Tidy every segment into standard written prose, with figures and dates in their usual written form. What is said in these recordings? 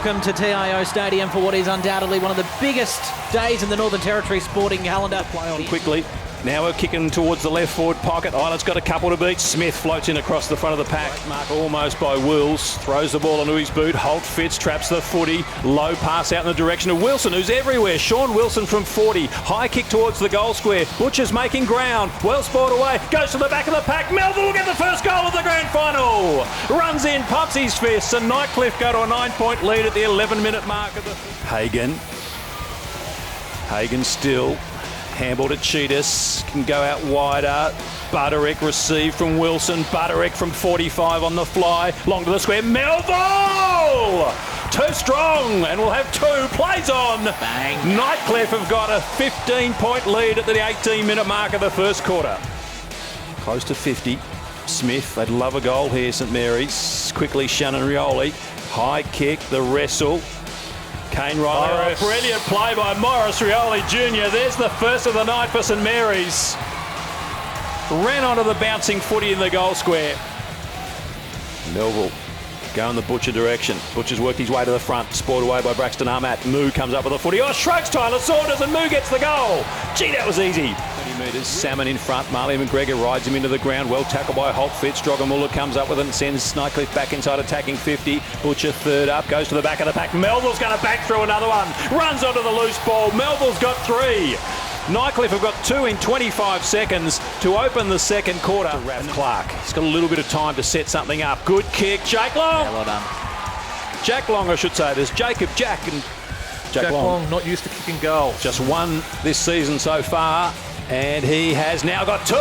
welcome to TIO Stadium for what is undoubtedly one of the biggest days in the Northern Territory sporting calendar. Play on quickly. Now we're kicking towards the left forward pocket. Island's got a couple to beat. Smith floats in across the front of the pack. Mark almost by Wills. Throws the ball onto his boot. Holt fits, traps the footy. Low pass out in the direction of Wilson, who's everywhere. Sean Wilson from 40. High kick towards the goal square. Butcher's making ground. Well spoiled away. Goes to the back of the pack. Melville will get the first goal of the grand final. Runs in, pumps his fists, and Nightcliff go to a 9-point lead at the 11-minute mark of the... Hagan still. Handball to Cheetahs, can go out wider. Butterick received from Wilson. Butterick from 45 on the fly. Long to the square. Melville! Too strong, and we'll have two. Plays on. Bang. Nightcliff have got a 15-point lead at the 18-minute mark of the first quarter. Close to 50. Smith, they'd love a goal here, St Mary's. Quickly, Shannon Rioli. High kick, the wrestle. Kane Riley, brilliant play by Morris Rioli Jr. There's the first of the night for St Mary's. Ran onto the bouncing footy in the goal square. Melville going the Butcher direction. Butcher's worked his way to the front, spoiled away by Braxton Armat. Moo comes up with the footy. Oh, shrugs Tyler Saunders and Moo gets the goal. Gee, that was easy. 30 metres, Salmon in front. Marley McGregor rides him into the ground. Well tackled by Holt Fitz. Drogamuller comes up with it and sends Nightcliff back inside attacking 50. Butcher third up, goes to the back of the pack. Melville's going to back through another one. Runs onto the loose ball. Melville's got 3. Nightcliff have got 2 in 25 seconds to open the second quarter. Rav Clark, he's got a little bit of time to set something up. Good kick, Jake Long. Yeah, well done. Jack Long, I should say. There's Jacob Jack and Jack Long, not used to kicking goals. Just one this season so far, and he has now got 2.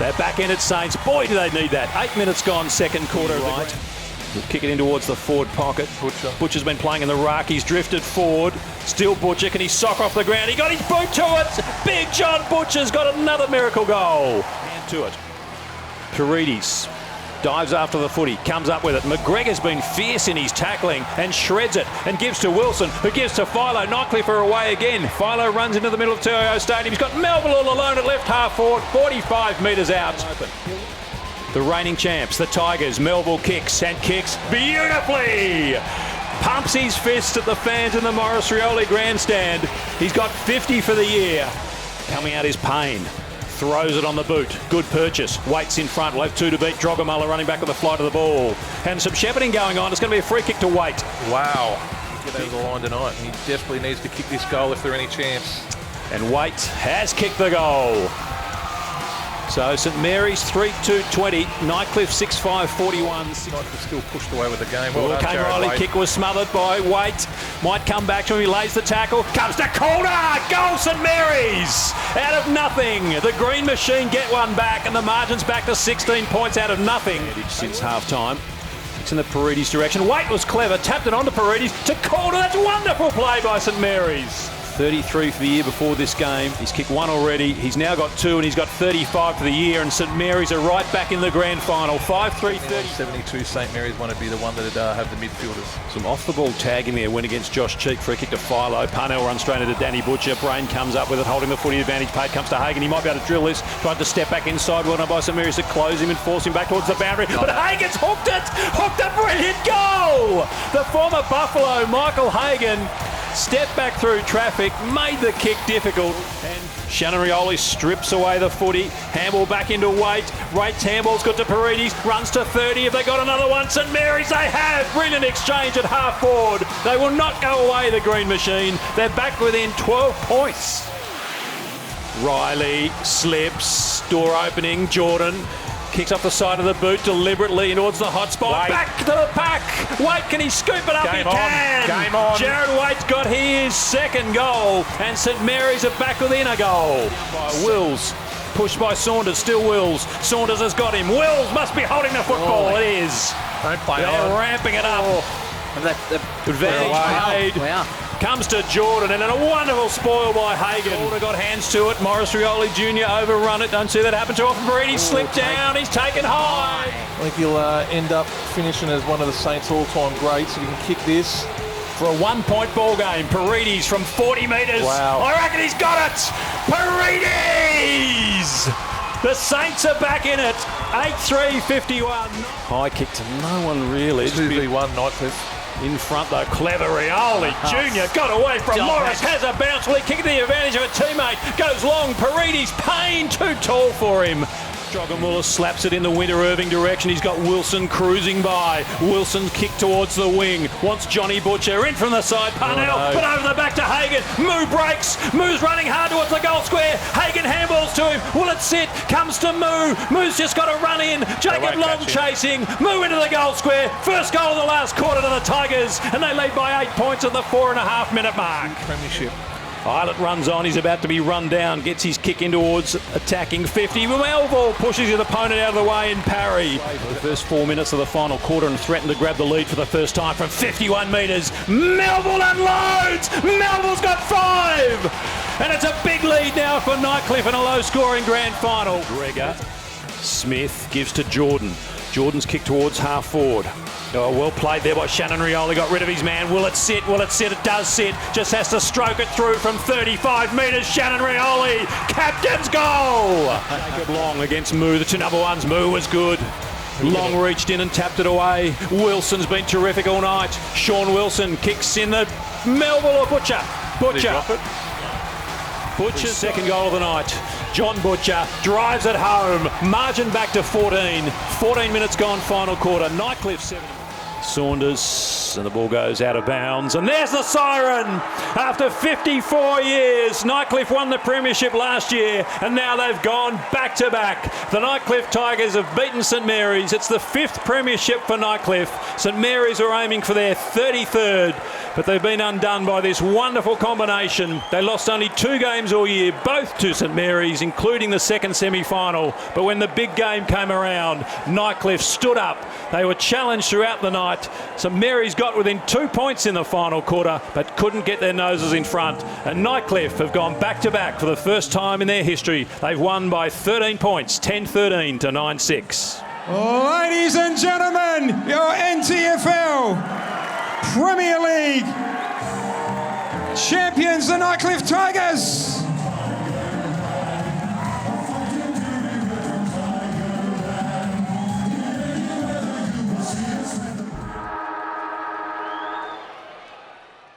They're back in at Saints. Boy, do they need that. 8 minutes gone, second quarter. Right. He'll kick it in towards the forward pocket. Butcher's been playing in the ruck. He's drifted forward. Still Butcher. Can he sock off the ground? He got his boot to it. Big John Butcher's got another miracle goal. Hand to it. Paredes dives after the footy. Comes up with it. McGregor's been fierce in his tackling and shreds it and gives to Wilson, who gives to Philo. Nightcliff are away again. Philo runs into the middle of TIO Stadium. He's got Melville all alone at left half forward. 45 metres out. The reigning champs, the Tigers. Melville kicks and kicks beautifully. Pumps his fist at the fans in the Morris Rioli grandstand. He's got 50 for the year. Coming out is Payne. Throws it on the boot. Good purchase. Waits in front. We'll have 2 to beat. Drogamuller running back with the flight of the ball. And some shepherding going on. It's going to be a free kick to Waite. Wow. Get over the line tonight. He desperately needs to kick this goal if there's any chance. And Waite has kicked the goal. So St Mary's 3-2-20, Nightcliff 6-5-41. Nightcliff still pushed away with the game. Well, Kane Riley kick was smothered by Waite. Might come back to him. He lays the tackle. Comes to corner. Goal St Mary's. Out of nothing. The Green Machine get one back and the margin's back to 16 points out of nothing. Since half time. It's in the Paredes direction. Waite was clever. Tapped it onto Paredes to corner. That's wonderful play by St Mary's. 33 for the year before this game. He's kicked 1 already. He's now got 2 and he's got 35 for the year, and St Mary's are right back in the grand final. 5-3-30. 72, St Mary's want to be the one that have the midfielders. Some off-the-ball tagging there. Went against Josh Cheek for a kick to Philo. Parnell runs straight into Danny Butcher. Brain comes up with it, holding the footy advantage. Pate comes to Hagan. He might be able to drill this. Tried to step back inside. Well done by St Mary's to close him and force him back towards the boundary. But Hagan's hooked it! Hooked a brilliant goal! The former Buffalo, Michael Hagan, stepped back through traffic, made the kick difficult, and Shannon Rioli strips away the footy. Handball back into Waite. Waite's handball's got to Paredes, runs to 30. Have they got another one? St Mary's, they have! Brilliant exchange at half forward. They will not go away, the Green Machine. They're back within 12 points. Riley slips, door opening, Jordan kicks off the side of the boot deliberately towards the hot spot. Waite. Back to the pack. Waite, can he scoop it up? Game he on. can. Game on. Jared Waite's got his second goal, and St Mary's are back within a goal. By Wills. Pushed by Saunders. Still Wills. Saunders has got him. Wills must be holding the football. Oh. It is. Don't play They're on. ramping it up. Advantage made. Wow. Comes to Jordan, and then a wonderful spoil by Hagan. Jordan got hands to it. Morris Rioli Jr. overrun it. Don't see that happen too often. Brady slipped down. He's taken high. I think he'll end up finishing as one of the Saints' all-time greats if he can kick this. For a 1-point ball game, Paredes from 40 metres. Wow. I reckon he's got it. Paredes! The Saints are back in it. 8-3-51. High kick to no one really. 2v1 Nightcliff. In front though, clever Rioli Jr. got away from Morris, has a bounce, will he kick to the advantage of a teammate, goes long, Parides, Payne too tall for him. Drogamula slaps it in the Winter Irving direction. He's got Wilson cruising by. Wilson's kick towards the wing. Wants Johnny Butcher in from the side. Parnell, but over the back to Hagan. Moo breaks. Moo's running hard towards the goal square. Hagan handballs to him. Will it sit? Comes to Moo. Moo's just got to run in. Jacob Long chasing. Moo into the goal square. First goal of the last quarter to the Tigers. And they lead by 8 points at the 4.5 minute mark. Premiership. Eilert runs on, he's about to be run down, gets his kick in towards attacking 50. Melville pushes his opponent out of the way in parry. The first 4 minutes of the final quarter and threatened to grab the lead for the first time from 51 metres. Melville unloads! Melville's got 5! And it's a big lead now for Nightcliff in a low-scoring grand final. Gregor, Smith gives to Jordan. Jordan's kick towards half forward. Oh, well played there by Shannon Rioli, got rid of his man. Will it sit? Will it sit? It does sit. Just has to stroke it through from 35 metres. Shannon Rioli, captain's goal! Jacob Long against Moo, the 2 number ones. Moo was good. Long reached in and tapped it away. Wilson's been terrific all night. Sean Wilson kicks in the Melville or Butcher. Butcher. Butcher's second goal of the night. John Butcher drives it home. Margin back to 14. 14 minutes gone, final quarter. Nightcliff 7. Saunders, and the ball goes out of bounds. And there's the siren! After 54 years, Nightcliff won the premiership last year, and now they've gone back-to-back. The Nightcliff Tigers have beaten St Mary's. It's the 5th premiership for Nightcliff. St Mary's are aiming for their 33rd, but they've been undone by this wonderful combination. They lost only 2 games all year, both to St Mary's, including the second semi-final. But when the big game came around, Nightcliff stood up. They were challenged throughout the night. St Mary's got within 2 points in the final quarter, but couldn't get their noses in front. And Nightcliff have gone back-to-back for the first time in their history. They've won by 13 points, 10-13 to 9-6. Ladies and gentlemen, your NTFL Premier League champions, the Nightcliff Tigers.